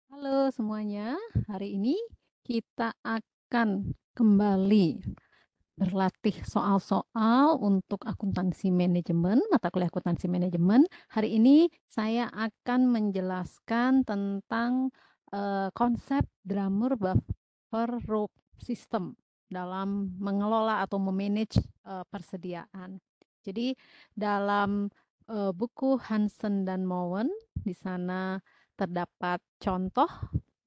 Halo semuanya, hari ini kita akan kembali berlatih soal-soal untuk akuntansi manajemen, mata kuliah akuntansi manajemen. Hari ini saya akan menjelaskan tentang konsep Drummer Buffer Rope System dalam mengelola atau memanage persediaan. Jadi dalam buku Hansen dan Mowen, di sana terdapat contoh.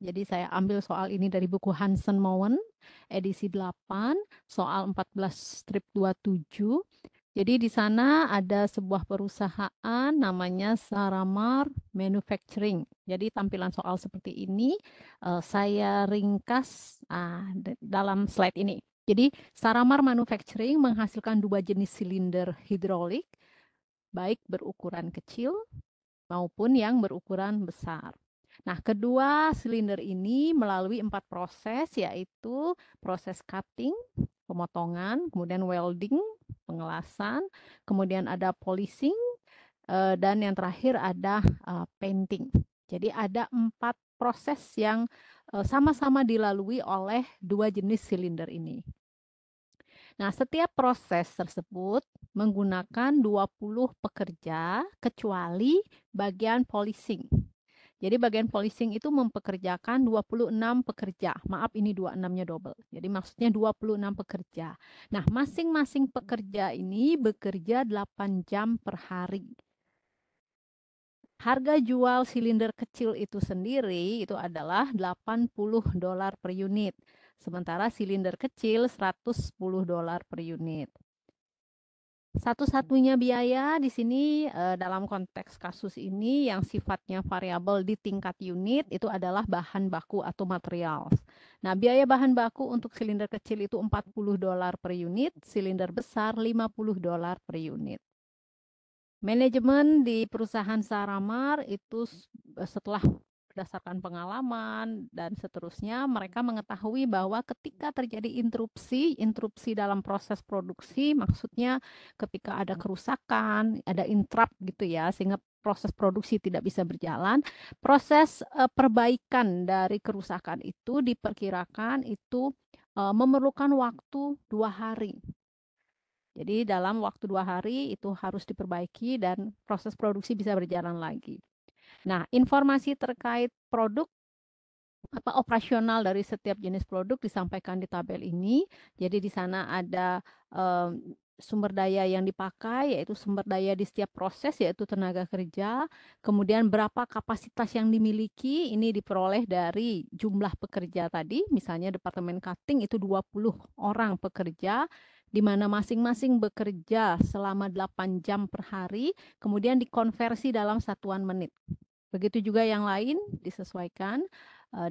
Jadi saya ambil soal ini dari buku Hansen Mowen edisi 8 soal 14 strip 27. Jadi di sana ada sebuah perusahaan namanya Saramar Manufacturing. Jadi tampilan soal seperti ini saya ringkas dalam slide ini. Jadi Saramar Manufacturing menghasilkan dua jenis silinder hidrolik, baik berukuran kecil maupun yang berukuran besar. Nah, kedua silinder ini melalui 4 proses, yaitu proses cutting, pemotongan, kemudian welding, pengelasan, kemudian ada polishing, dan yang terakhir ada painting. Jadi ada 4 proses yang sama-sama dilalui oleh dua jenis silinder ini. Nah, setiap proses tersebut menggunakan 20 pekerja kecuali bagian polishing. Jadi bagian polishing itu mempekerjakan 26 pekerja. Maaf, ini 26-nya double. Jadi maksudnya 26 pekerja. Nah, masing-masing pekerja ini bekerja 8 jam per hari. Harga jual silinder kecil itu sendiri itu adalah $80 per unit. Sementara silinder kecil $110 per unit. Satu-satunya biaya di sini dalam konteks kasus ini yang sifatnya variabel di tingkat unit itu adalah bahan baku atau material. Nah, biaya bahan baku untuk silinder kecil itu $40 per unit, silinder besar $50 per unit. Manajemen di perusahaan Saramar itu setelah berdasarkan pengalaman dan seterusnya, mereka mengetahui bahwa ketika terjadi interupsi dalam proses produksi, maksudnya ketika ada kerusakan, ada interrupt gitu ya, sehingga proses produksi tidak bisa berjalan, proses perbaikan dari kerusakan itu diperkirakan itu memerlukan waktu 2 hari. Jadi dalam waktu 2 hari itu harus diperbaiki dan proses produksi bisa berjalan lagi. Nah, informasi terkait produk operasional dari setiap jenis produk disampaikan di tabel ini. Jadi di sana ada sumber daya yang dipakai, yaitu sumber daya di setiap proses, yaitu tenaga kerja. Kemudian berapa kapasitas yang dimiliki, ini diperoleh dari jumlah pekerja tadi. Misalnya Departemen Cutting itu 20 orang pekerja, di mana masing-masing bekerja selama 8 jam per hari, kemudian dikonversi dalam satuan menit. Begitu juga yang lain disesuaikan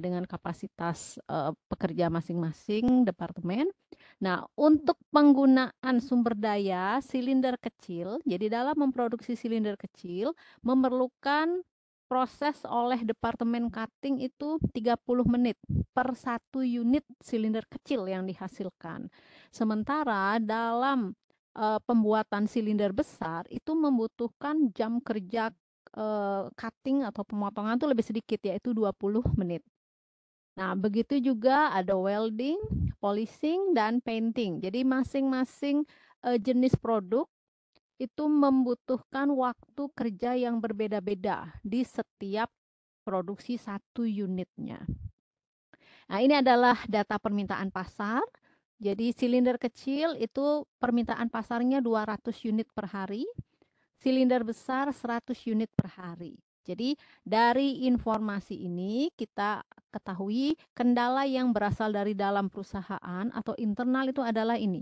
dengan kapasitas pekerja masing-masing departemen. Nah, untuk penggunaan sumber daya silinder kecil, jadi dalam memproduksi silinder kecil memerlukan proses oleh departemen cutting itu 30 menit per satu unit silinder kecil yang dihasilkan. Sementara dalam pembuatan silinder besar itu membutuhkan jam kerja cutting atau pemotongan itu lebih sedikit, yaitu 20 menit. Nah, begitu juga ada welding, polishing, dan painting. Jadi masing-masing jenis produk itu membutuhkan waktu kerja yang berbeda-beda di setiap produksi satu unitnya. Nah, ini adalah data permintaan pasar. Jadi silinder kecil itu permintaan pasarnya 200 unit per hari, silinder besar 100 unit per hari. Jadi dari informasi ini kita ketahui kendala yang berasal dari dalam perusahaan atau internal itu adalah ini.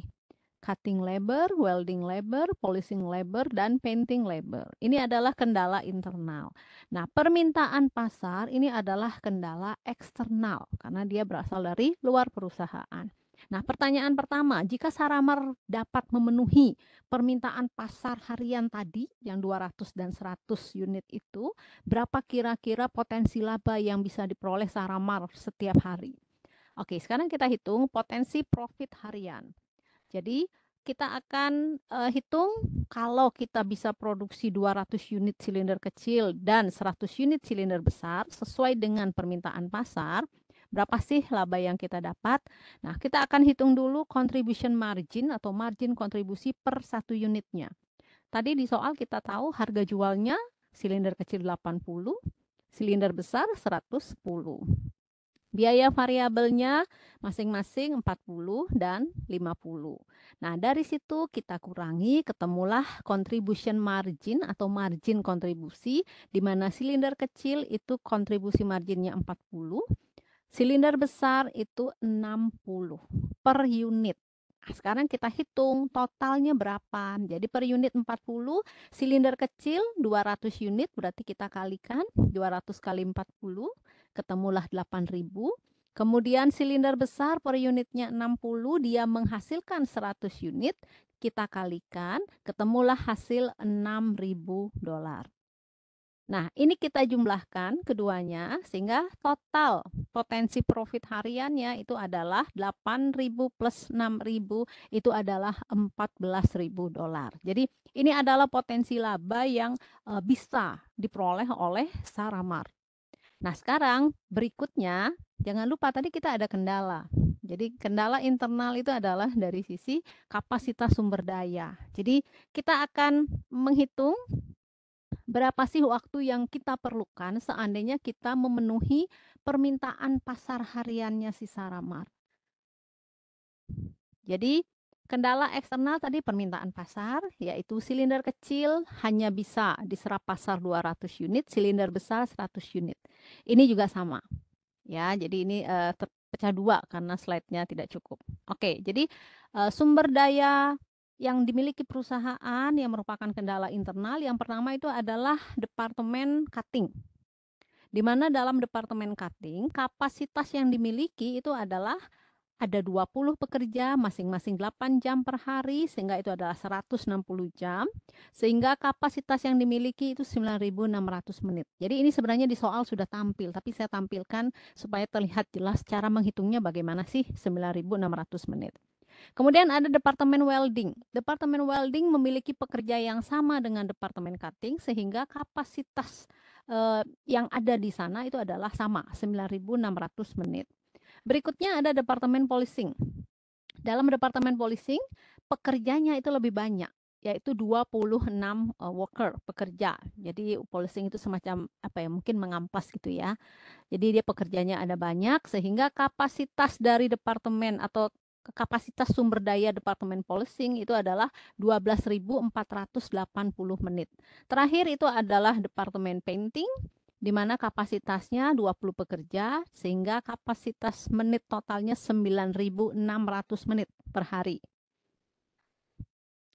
Cutting labor, welding labor, polishing labor, dan painting labor. Ini adalah kendala internal. Nah, permintaan pasar ini adalah kendala eksternal karena dia berasal dari luar perusahaan. Nah, pertanyaan pertama, jika Saramar dapat memenuhi permintaan pasar harian tadi yang 200 dan 100 unit itu, berapa kira-kira potensi laba yang bisa diperoleh Saramar setiap hari? Oke, sekarang kita hitung potensi profit harian. Jadi kita akan hitung kalau kita bisa produksi 200 unit silinder kecil dan 100 unit silinder besar sesuai dengan permintaan pasar, berapa sih laba yang kita dapat? Nah, kita akan hitung dulu contribution margin atau margin kontribusi per satu unitnya. Tadi di soal kita tahu harga jualnya silinder kecil 80, silinder besar 110. Biaya variabelnya masing-masing 40 dan 50. Nah, dari situ kita kurangi, ketemulah contribution margin atau margin kontribusi, di mana silinder kecil itu kontribusi marginnya 40, silinder besar itu 60 per unit. Nah, sekarang kita hitung totalnya berapa. Jadi per unit 40, silinder kecil 200 unit, berarti kita kalikan 200 kali 40, ketemulah 8.000. Kemudian silinder besar per unitnya 60, dia menghasilkan 100 unit, kita kalikan, ketemulah hasil $6.000. Nah, ini kita jumlahkan keduanya sehingga total potensi profit hariannya itu adalah 8.000 plus 6.000 itu adalah $14.000. Jadi ini adalah potensi laba yang bisa diperoleh oleh Saramar. Nah, sekarang berikutnya jangan lupa tadi kita ada kendala. Jadi kendala internal itu adalah dari sisi kapasitas sumber daya. Jadi kita akan menghitung berapa sih waktu yang kita perlukan seandainya kita memenuhi permintaan pasar hariannya si Saramar. Jadi kendala eksternal tadi permintaan pasar, yaitu silinder kecil hanya bisa diserap pasar 200 unit, silinder besar 100 unit. Ini juga sama. Ya, jadi ini terpecah dua karena slide-nya tidak cukup. Oke, jadi sumber daya yang dimiliki perusahaan yang merupakan kendala internal, yang pertama itu adalah departemen cutting. Di mana dalam departemen cutting, kapasitas yang dimiliki itu adalah ada 20 pekerja, masing-masing 8 jam per hari, sehingga itu adalah 160 jam. Sehingga kapasitas yang dimiliki itu 9.600 menit. Jadi ini sebenarnya di soal sudah tampil, tapi saya tampilkan supaya terlihat jelas cara menghitungnya bagaimana sih 9.600 menit. Kemudian ada departemen welding. Departemen welding memiliki pekerja yang sama dengan departemen cutting, sehingga kapasitas yang ada di sana itu adalah sama, 9.600 menit. Berikutnya ada departemen policing. Dalam departemen policing, pekerjanya itu lebih banyak, yaitu 26 worker, pekerja. Jadi policing itu semacam apa ya, mungkin mengampas gitu ya. Jadi dia pekerjanya ada banyak sehingga kapasitas dari departemen atau kapasitas sumber daya departemen policing itu adalah 12.480 menit. Terakhir itu adalah departemen painting, di mana kapasitasnya 20 pekerja sehingga kapasitas menit totalnya 9.600 menit per hari.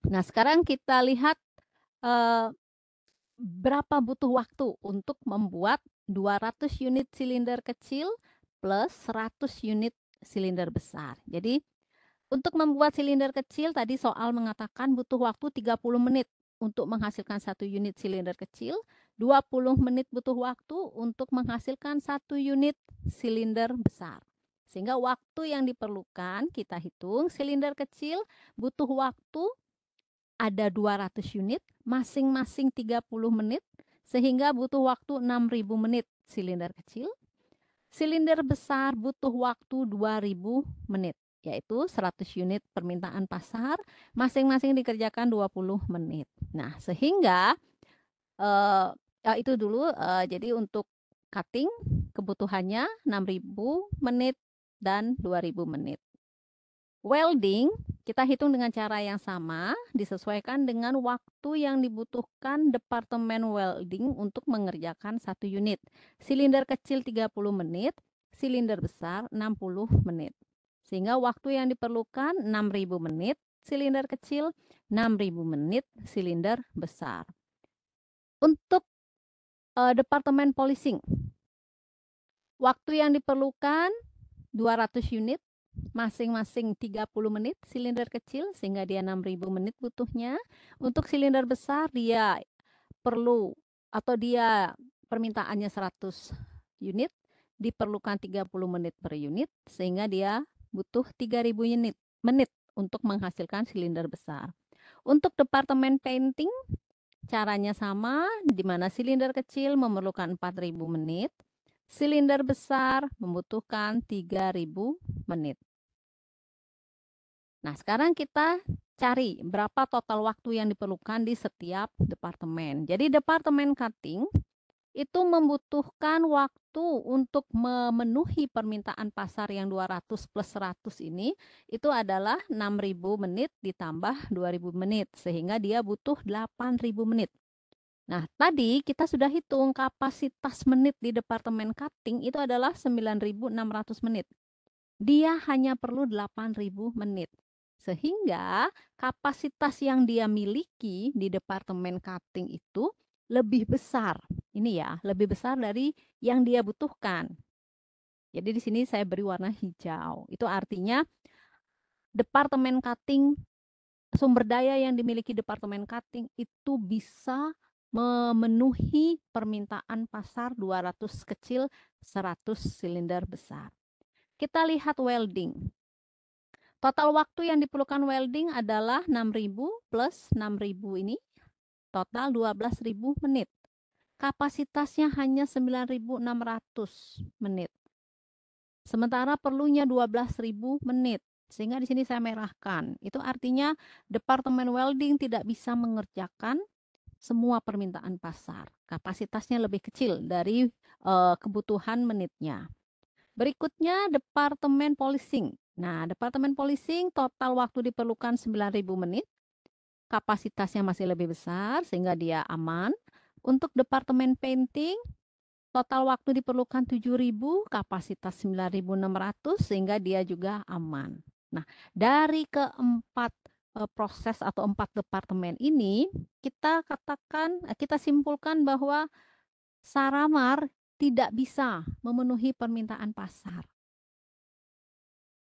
Nah, sekarang kita lihat berapa butuh waktu untuk membuat 200 unit silinder kecil plus 100 unit silinder besar. Jadi untuk membuat silinder kecil tadi soal mengatakan butuh waktu 30 menit untuk menghasilkan satu unit silinder kecil, 20 menit butuh waktu untuk menghasilkan satu unit silinder besar. Sehingga waktu yang diperlukan kita hitung silinder kecil butuh waktu ada 200 unit, masing-masing 30 menit, sehingga butuh waktu 6.000 menit silinder kecil. Silinder besar butuh waktu 2.000 menit, yaitu 100 unit permintaan pasar, masing-masing dikerjakan 20 menit. Nah, sehingga itu dulu, jadi untuk cutting kebutuhannya 6.000 menit dan 2.000 menit. Welding kita hitung dengan cara yang sama, disesuaikan dengan waktu yang dibutuhkan departemen welding untuk mengerjakan satu unit. Silinder kecil 30 menit, silinder besar 60 menit. Sehingga waktu yang diperlukan 6.000 menit silinder kecil, 6.000 menit silinder besar. Untuk departemen policing, waktu yang diperlukan 200 unit, masing-masing 30 menit silinder kecil sehingga dia 6.000 menit butuhnya. Untuk silinder besar dia perlu atau dia permintaannya 100 unit, diperlukan 30 menit per unit sehingga dia butuh 3.000 menit untuk menghasilkan silinder besar. Untuk departemen painting, caranya sama, di mana silinder kecil memerlukan 4.000 menit, silinder besar membutuhkan 3.000 menit. Nah, sekarang kita cari berapa total waktu yang diperlukan di setiap departemen. Jadi departemen cutting itu membutuhkan waktu untuk memenuhi permintaan pasar yang 200 plus 100 ini, itu adalah 6.000 menit ditambah 2.000 menit, sehingga dia butuh 8.000 menit. Nah, tadi kita sudah hitung kapasitas menit di departemen cutting itu adalah 9.600 menit. Dia hanya perlu 8.000 menit. Sehingga kapasitas yang dia miliki di departemen cutting itu lebih besar. Ini ya, lebih besar dari yang dia butuhkan. Jadi di sini saya beri warna hijau. Itu artinya departemen cutting, sumber daya yang dimiliki departemen cutting itu bisa memenuhi permintaan pasar 200 kecil, 100 silinder besar. Kita lihat welding. Total waktu yang diperlukan welding adalah 6.000 plus 6.000 ini, total 12.000 menit. Kapasitasnya hanya 9.600 menit. Sementara perlunya 12.000 menit. Sehingga di sini saya merahkan. Itu artinya departemen welding tidak bisa mengerjakan semua permintaan pasar. Kapasitasnya lebih kecil dari kebutuhan menitnya. Berikutnya departemen polishing. Nah, departemen polishing total waktu diperlukan 9.000 menit. Kapasitasnya masih lebih besar sehingga dia aman. Untuk departemen painting total waktu diperlukan 7.000, kapasitas 9.600 sehingga dia juga aman. Nah, dari keempat proses atau 4 departemen ini kita katakan, kita simpulkan bahwa Saramar tidak bisa memenuhi permintaan pasar.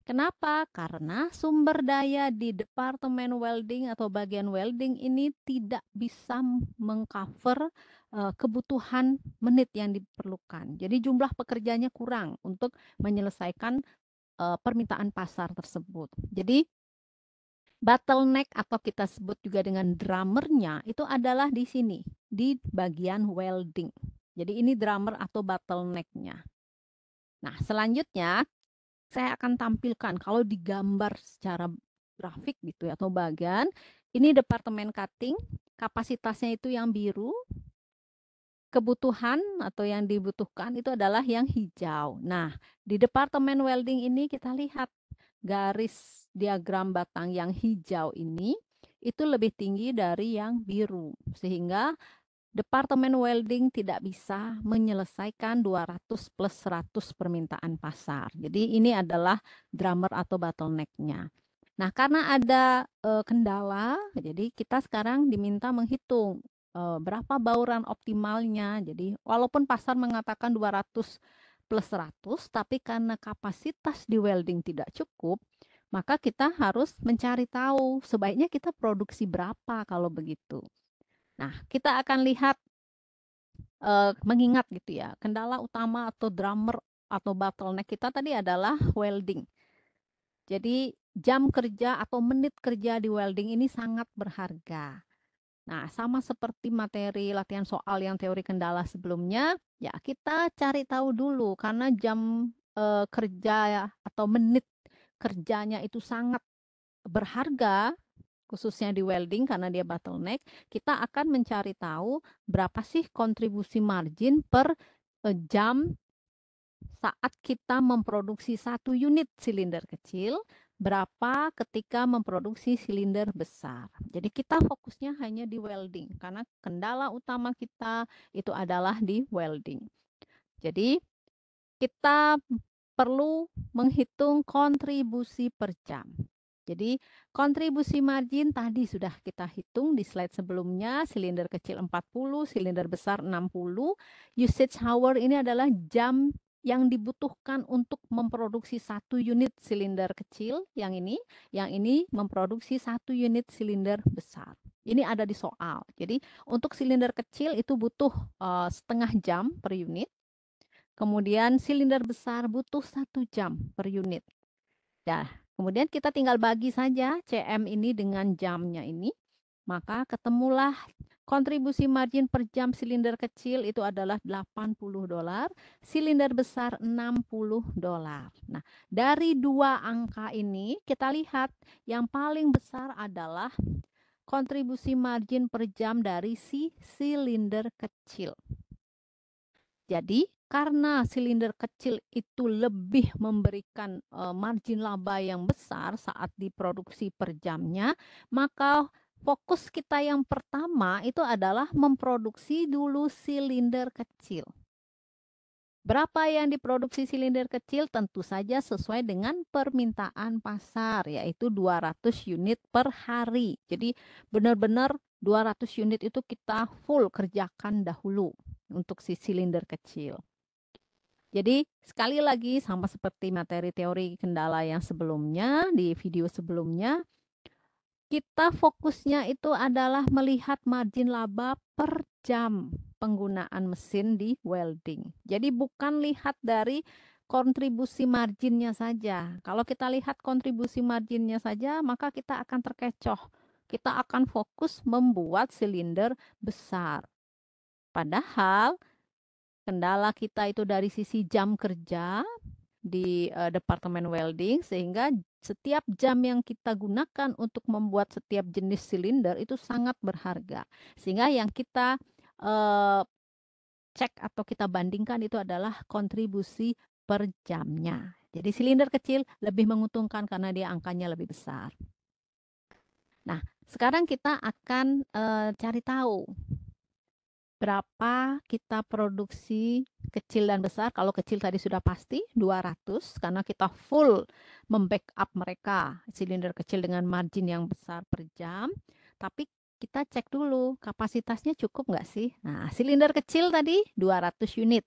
Kenapa? Karena sumber daya di departemen welding atau bagian welding ini tidak bisa mengcover kebutuhan menit yang diperlukan. Jadi jumlah pekerjanya kurang untuk menyelesaikan permintaan pasar tersebut. Jadi bottleneck atau kita sebut juga dengan drummernya itu adalah di sini, di bagian welding. Jadi ini drummer atau bottlenecknya. Nah, selanjutnya saya akan tampilkan kalau digambar secara grafik gitu ya, atau bagan. Ini departemen cutting, kapasitasnya itu yang biru, kebutuhan atau yang dibutuhkan itu adalah yang hijau. Nah, di departemen welding ini kita lihat garis diagram batang yang hijau ini itu lebih tinggi dari yang biru, sehingga departemen welding tidak bisa menyelesaikan 200 plus 100 permintaan pasar. Jadi ini adalah drummer atau bottleneck-nya. Nah, karena ada kendala, jadi kita sekarang diminta menghitung berapa bauran optimalnya. Jadi walaupun pasar mengatakan 200 plus 100, tapi karena kapasitas di welding tidak cukup, maka kita harus mencari tahu sebaiknya kita produksi berapa kalau begitu. Nah, kita akan lihat mengingat gitu ya, kendala utama atau drummer atau bottleneck kita tadi adalah welding. Jadi jam kerja atau menit kerja di welding ini sangat berharga. Nah, sama seperti materi latihan soal yang teori kendala sebelumnya, ya kita cari tahu dulu karena jam kerja ya, atau menit kerjanya itu sangat berharga, khususnya di welding karena dia bottleneck, kita akan mencari tahu berapa sih kontribusi margin per jam saat kita memproduksi satu unit silinder kecil, berapa ketika memproduksi silinder besar. Jadi kita fokusnya hanya di welding karena kendala utama kita itu adalah di welding. Jadi kita perlu menghitung kontribusi per jam. Jadi kontribusi margin tadi sudah kita hitung di slide sebelumnya, silinder kecil 40, silinder besar 60. Usage hour ini adalah jam yang dibutuhkan untuk memproduksi satu unit silinder kecil, yang ini memproduksi satu unit silinder besar. Ini ada di soal. Jadi untuk silinder kecil itu butuh setengah jam per unit. Kemudian silinder besar butuh 1 jam per unit. Ya, Kemudian kita tinggal bagi saja CM ini dengan jamnya ini, maka ketemulah kontribusi margin per jam silinder kecil itu adalah $80, silinder besar $60. Nah, dari dua angka ini kita lihat yang paling besar adalah kontribusi margin per jam dari si silinder kecil. Jadi, karena silinder kecil itu lebih memberikan margin laba yang besar saat diproduksi per jamnya, maka fokus kita yang pertama itu adalah memproduksi dulu silinder kecil. Berapa yang diproduksi silinder kecil? Tentu saja sesuai dengan permintaan pasar, yaitu 200 unit per hari. Jadi benar-benar 200 unit itu kita full kerjakan dahulu untuk si silinder kecil. Jadi sekali lagi sama seperti materi teori kendala yang sebelumnya, di video sebelumnya, kita fokusnya itu adalah melihat margin laba per jam penggunaan mesin di welding. Jadi bukan lihat dari kontribusi marginnya saja. Kalau kita lihat kontribusi marginnya saja, maka kita akan terkecoh. Kita akan fokus membuat silinder besar. Padahal kendala kita itu dari sisi jam kerja di departemen welding, sehingga setiap jam yang kita gunakan untuk membuat setiap jenis silinder itu sangat berharga. Sehingga yang kita cek atau kita bandingkan itu adalah kontribusi per jamnya. Jadi silinder kecil lebih menguntungkan karena dia angkanya lebih besar. Nah, sekarang kita akan cari tahu berapa kita produksi kecil dan besar. Kalau kecil tadi sudah pasti 200 karena kita full membackup mereka silinder kecil dengan margin yang besar per jam. Tapi kita cek dulu kapasitasnya cukup nggak sih? Nah, silinder kecil tadi 200 unit.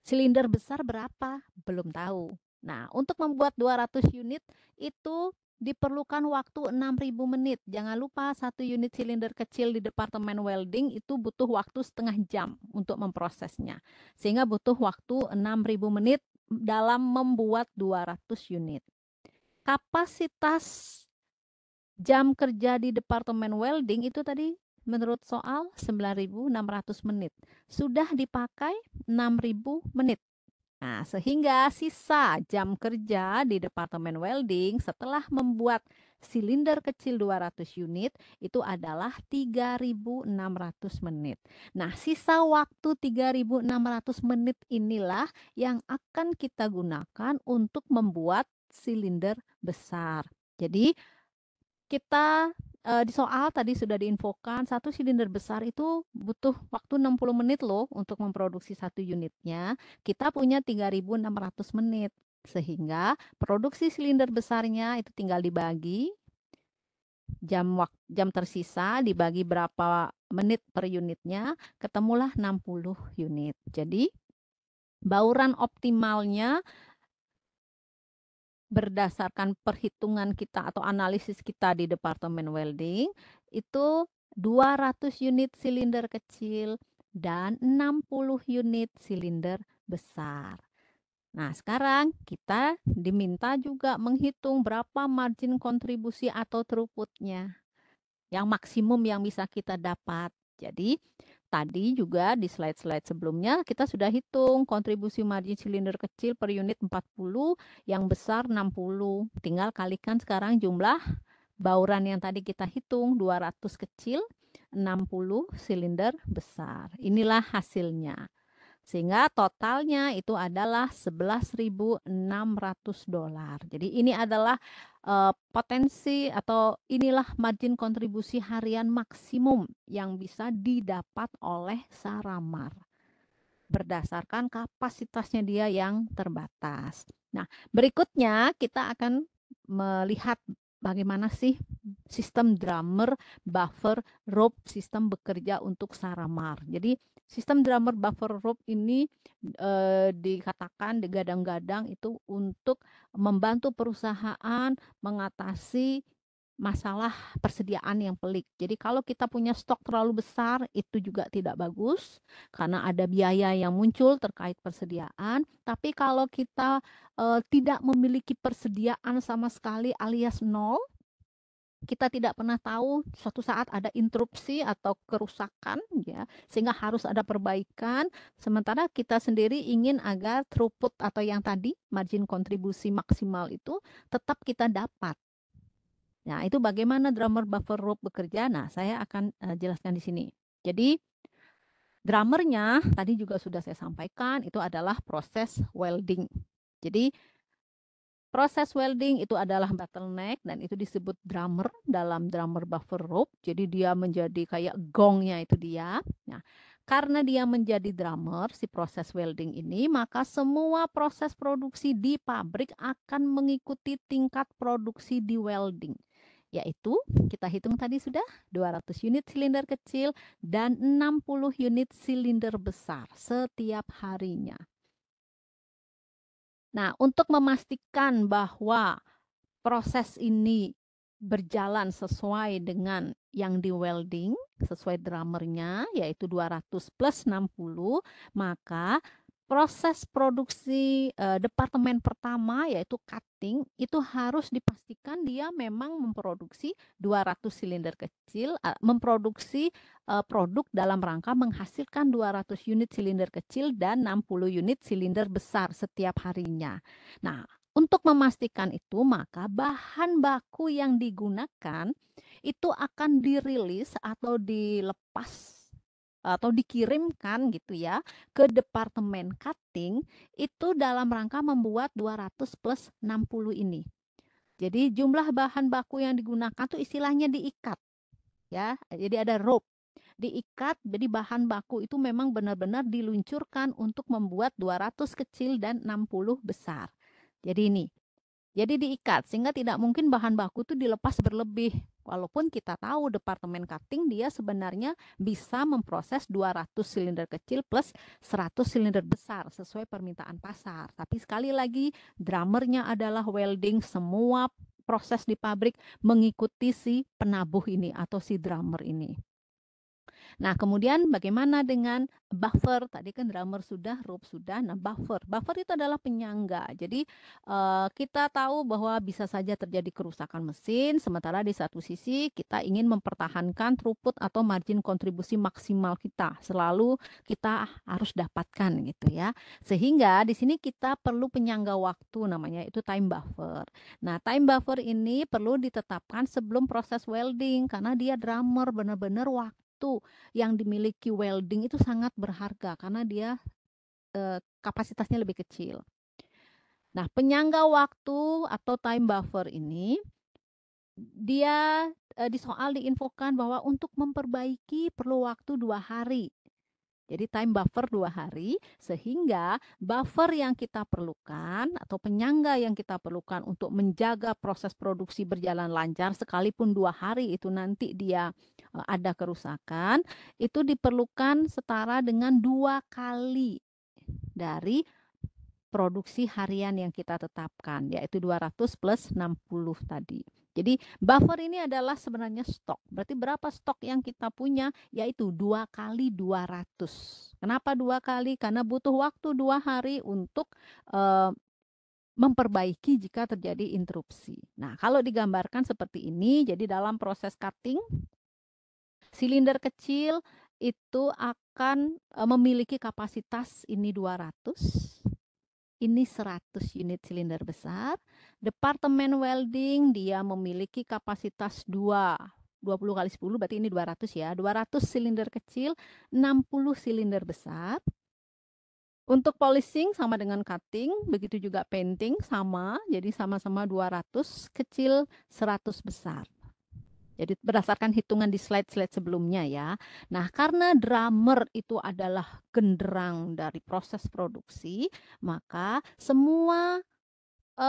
Silinder besar berapa? Belum tahu. Nah, untuk membuat 200 unit itu diperlukan waktu 6.000 menit. Jangan lupa satu unit silinder kecil di departemen welding itu butuh waktu setengah jam untuk memprosesnya. Sehingga butuh waktu 6.000 menit dalam membuat 200 unit. Kapasitas jam kerja di departemen welding itu tadi menurut soal 9.600 menit. Sudah dipakai 6.000 menit. Nah, sehingga sisa jam kerja di departemen welding setelah membuat silinder kecil 200 unit itu adalah 3.600 menit. Nah, sisa waktu 3.600 menit inilah yang akan kita gunakan untuk membuat silinder besar. Jadi, kita di soal tadi sudah diinfokan satu silinder besar itu butuh waktu 60 menit loh untuk memproduksi satu unitnya. Kita punya 3.600 menit. Sehingga produksi silinder besarnya itu tinggal dibagi jam tersisa dibagi berapa menit per unitnya, ketemulah 60 unit. Jadi bauran optimalnya berdasarkan perhitungan kita atau analisis kita di departemen welding itu 200 unit silinder kecil dan 60 unit silinder besar. Nah, sekarang kita diminta juga menghitung berapa margin kontribusi atau throughputnya yang maksimum yang bisa kita dapat. Jadi, tadi juga di slide-slide sebelumnya kita sudah hitung kontribusi margin silinder kecil per unit 40, yang besar 60. Tinggal kalikan sekarang jumlah bauran yang tadi kita hitung 200 kecil, 60 silinder besar. Inilah hasilnya. Sehingga totalnya itu adalah $11.600. Jadi ini adalah potensi atau inilah margin kontribusi harian maksimum yang bisa didapat oleh Saramar berdasarkan kapasitasnya dia yang terbatas. Nah, berikutnya kita akan melihat bagaimana sih sistem drummer, buffer, rope sistem bekerja untuk Saramar. Jadi sistem drummer, buffer, rope ini dikatakan digadang-gadang itu untuk membantu perusahaan mengatasi masalah persediaan yang pelik. Jadi kalau kita punya stok terlalu besar, itu juga tidak bagus karena ada biaya yang muncul terkait persediaan. Tapi kalau kita tidak memiliki persediaan sama sekali alias nol, kita tidak pernah tahu suatu saat ada interupsi atau kerusakan ya, sehingga harus ada perbaikan, sementara kita sendiri ingin agar throughput atau yang tadi margin kontribusi maksimal itu tetap kita dapat. Nah, itu bagaimana drummer buffer rope bekerja? Nah, saya akan jelaskan di sini. Jadi, drummernya tadi juga sudah saya sampaikan, itu adalah proses welding. Jadi, proses welding itu adalah bottleneck dan itu disebut drummer dalam drummer buffer rope. Jadi dia menjadi kayak gongnya itu dia. Nah, karena dia menjadi drummer si proses welding ini, maka semua proses produksi di pabrik akan mengikuti tingkat produksi di welding. Yaitu kita hitung tadi sudah 200 unit silinder kecil dan 60 unit silinder besar setiap harinya. Nah, untuk memastikan bahwa proses ini berjalan sesuai dengan yang di welding, sesuai drummernya, yaitu 200 plus 60, maka proses produksi departemen pertama, yaitu cutting, itu harus dipastikan dia memang memproduksi 200 silinder kecil, memproduksi produk dalam rangka menghasilkan 200 unit silinder kecil dan 60 unit silinder besar setiap harinya. Nah, untuk memastikan itu, maka bahan baku yang digunakan itu akan dirilis atau dilepas atau dikirimkan gitu ya ke departemen cutting itu dalam rangka membuat 200 plus 60 ini. Jadi jumlah bahan baku yang digunakan tuh istilahnya diikat ya. Jadi ada rope diikat, jadi bahan baku itu memang benar-benar diluncurkan untuk membuat 200 kecil dan 60 besar. Jadi ini, jadi diikat sehingga tidak mungkin bahan baku itu dilepas berlebih. Walaupun kita tahu departemen cutting dia sebenarnya bisa memproses 200 silinder kecil plus 100 silinder besar sesuai permintaan pasar. Tapi sekali lagi drummernya adalah welding, semua proses di pabrik mengikuti si penabuh ini atau si drummer ini. Nah, kemudian bagaimana dengan buffer? Tadi kan drummer sudah, rope sudah. Nah, buffer. Buffer itu adalah penyangga. Jadi, kita tahu bahwa bisa saja terjadi kerusakan mesin, sementara di satu sisi kita ingin mempertahankan throughput atau margin kontribusi maksimal kita. Selalu kita harus dapatkan gitu ya. Sehingga di sini kita perlu penyangga waktu namanya itu time buffer. Nah, time buffer ini perlu ditetapkan sebelum proses welding karena dia drummer benar-benar waktu yang dimiliki welding itu sangat berharga karena dia kapasitasnya lebih kecil. Nah, penyangga waktu atau time buffer ini dia di soal diinfokan bahwa untuk memperbaiki perlu waktu 2 hari. Jadi time buffer 2 hari, sehingga buffer yang kita perlukan atau penyangga yang kita perlukan untuk menjaga proses produksi berjalan lancar, sekalipun 2 hari itu nanti dia ada kerusakan, itu diperlukan setara dengan 2 kali dari produksi harian yang kita tetapkan, yaitu 200 plus 60 tadi. Jadi buffer ini adalah sebenarnya stok. Berarti berapa stok yang kita punya? Yaitu 2 kali 200. Kenapa 2 kali? Karena butuh waktu 2 hari untuk memperbaiki jika terjadi interupsi. Nah, kalau digambarkan seperti ini, jadi dalam proses cutting, silinder kecil itu akan memiliki kapasitas ini 200. Ini 100 unit silinder besar. Departemen welding dia memiliki kapasitas 20 kali 10 berarti ini 200 ya. 200 silinder kecil, 60 silinder besar. Untuk polishing sama dengan cutting, begitu juga painting sama, jadi sama-sama 200 kecil, 100 besar. Jadi berdasarkan hitungan di slide-slide sebelumnya ya. Nah, karena drummer itu adalah genderang dari proses produksi, maka semua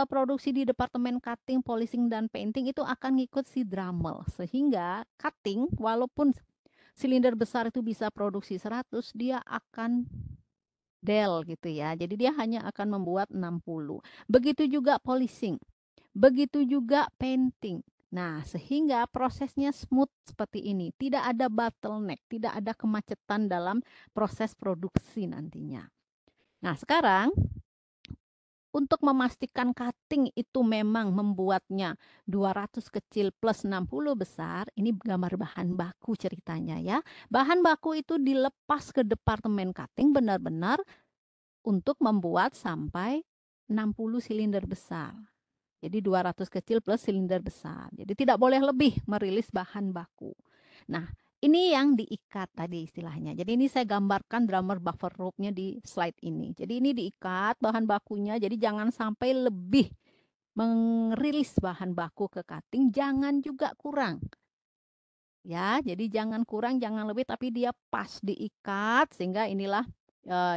produksi di departemen cutting, polishing, dan painting itu akan ngikut si drummer. Sehingga cutting, walaupun silinder besar itu bisa produksi 100, dia akan del gitu ya. Jadi dia hanya akan membuat 60. Begitu juga polishing. Begitu juga painting. Nah, sehingga prosesnya smooth seperti ini. Tidak ada bottleneck, tidak ada kemacetan dalam proses produksi nantinya. Nah, sekarang untuk memastikan cutting itu memang membuatnya 200 kecil plus 60 besar, ini gambar bahan baku ceritanya ya. Bahan baku itu dilepas ke departemen cutting benar-benar untuk membuat sampai 60 silinder besar. Jadi 200 kecil plus silinder besar. Jadi tidak boleh lebih merilis bahan baku. Nah, ini yang diikat tadi istilahnya. Jadi ini saya gambarkan drummer buffer rope-nya di slide ini. Jadi ini diikat bahan bakunya. Jadi jangan sampai lebih merilis bahan baku ke cutting, jangan juga kurang. Ya, jadi jangan kurang, jangan lebih, tapi dia pas diikat sehingga inilah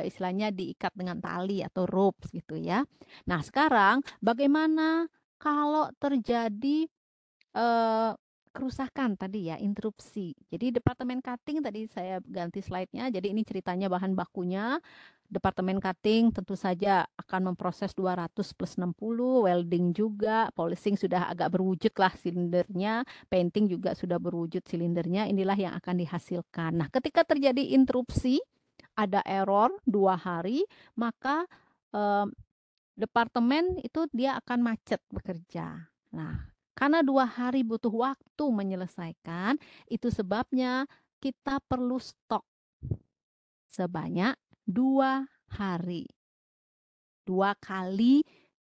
istilahnya diikat dengan tali atau ropes gitu ya. Nah, sekarang bagaimana kalau terjadi eh, kerusakan tadi ya, interupsi. Jadi departemen cutting tadi saya ganti slide-nya. Jadi ini ceritanya bahan bakunya. Departemen cutting tentu saja akan memproses 200 plus 60, welding juga, polishing sudah agak berwujud lah silindernya, painting juga sudah berwujud silindernya, inilah yang akan dihasilkan. Nah, ketika terjadi interupsi, ada error 2 hari, maka eh, departemen itu dia akan macet bekerja. Nah, karena 2 hari butuh waktu menyelesaikan, itu sebabnya kita perlu stok sebanyak 2 hari. 2 kali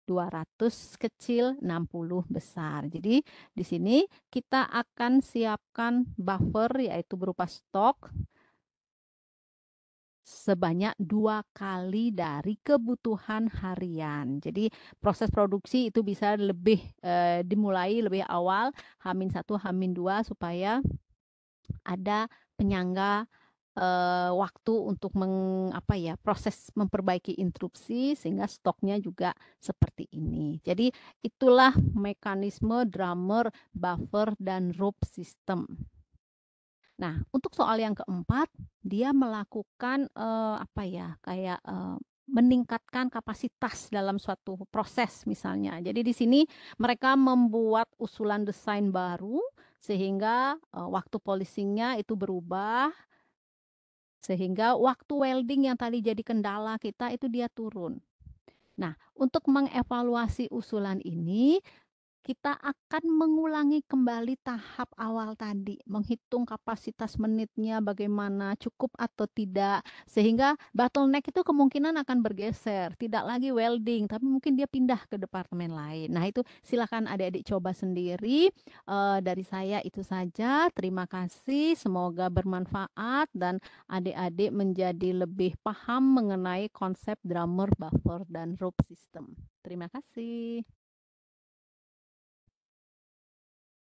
200 kecil, 60 besar. Jadi di sini kita akan siapkan buffer yaitu berupa stok sebanyak 2 kali dari kebutuhan harian. Jadi proses produksi itu bisa lebih dimulai lebih awal, H-1, H-2 supaya ada penyangga waktu untuk proses memperbaiki interupsi sehingga stoknya juga seperti ini. Jadi itulah mekanisme drummer, buffer, dan rope system. Nah, untuk soal yang keempat, dia melakukan meningkatkan kapasitas dalam suatu proses misalnya. Jadi di sini mereka membuat usulan desain baru sehingga waktu polishingnya itu berubah sehingga waktu welding yang tadi jadi kendala kita itu dia turun. Nah, untuk mengevaluasi usulan ini, kita akan mengulangi kembali tahap awal tadi, menghitung kapasitas menitnya bagaimana, cukup atau tidak, sehingga bottleneck itu kemungkinan akan bergeser, tidak lagi welding, tapi mungkin dia pindah ke departemen lain. Nah, itu silakan adik-adik coba sendiri. Dari saya itu saja. Terima kasih, semoga bermanfaat dan adik-adik menjadi lebih paham mengenai konsep drummer, buffer, dan rope system. Terima kasih.